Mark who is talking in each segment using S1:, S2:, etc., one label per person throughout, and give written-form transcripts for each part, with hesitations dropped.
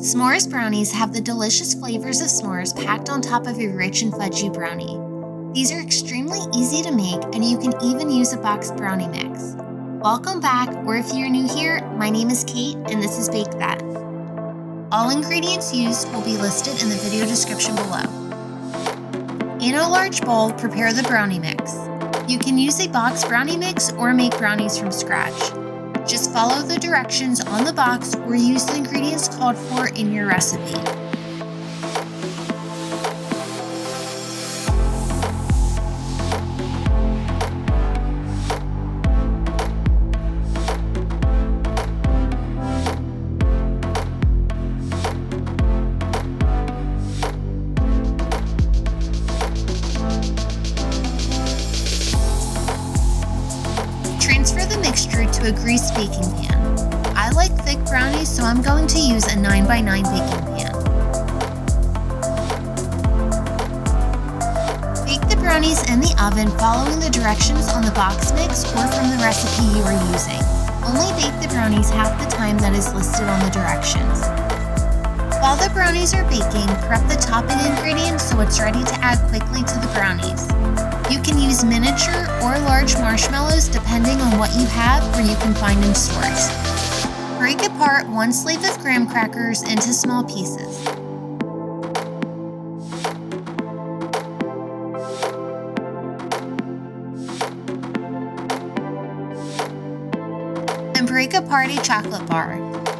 S1: S'mores brownies have the delicious flavors of s'mores packed on top of a rich and fudgy brownie. These are extremely easy to make, and you can even use a boxed brownie mix. Welcome back, or if you're new here, my name is Kate and this is Bake That. All ingredients used will be listed in the video description below. In a large bowl, prepare the brownie mix. You can use a boxed brownie mix or make brownies from scratch. Just follow the directions on the box or use the ingredients called for in your recipe. Transfer the mixture to a greased baking pan. I like thick brownies, so I'm going to use a 9x9 baking pan. Bake the brownies in the oven following the directions on the box mix or from the recipe you are using. Only bake the brownies half the time that is listed on the directions. While the brownies are baking, prep the topping ingredients so it's ready to add quickly to the brownies. You can use miniature or large marshmallows depending on what you have or you can find in stores. Break apart 1 sleeve of graham crackers into small pieces. And break apart a chocolate bar.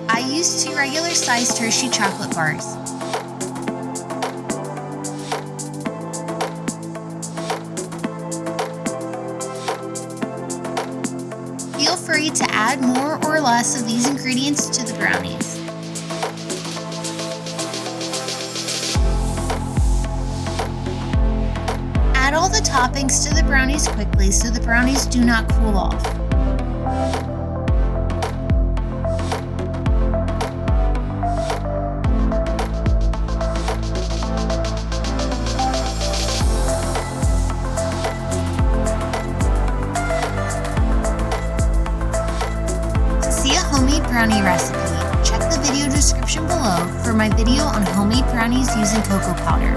S1: I use 2 regular-sized Hershey chocolate bars. Feel free to add more or less of these ingredients to the brownies. Add all the toppings to the brownies quickly so the brownies do not cool off. Homemade brownie recipe. Check the video description below for my video on homemade brownies using cocoa powder.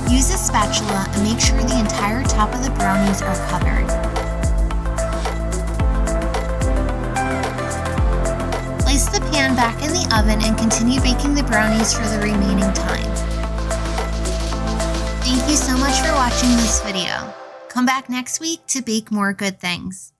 S1: Use a spatula and make sure the entire top of the brownies are covered. Place the pan back in the oven and continue baking the brownies for the remaining time. Thank you so much for watching this video. Come back next week to bake more good things.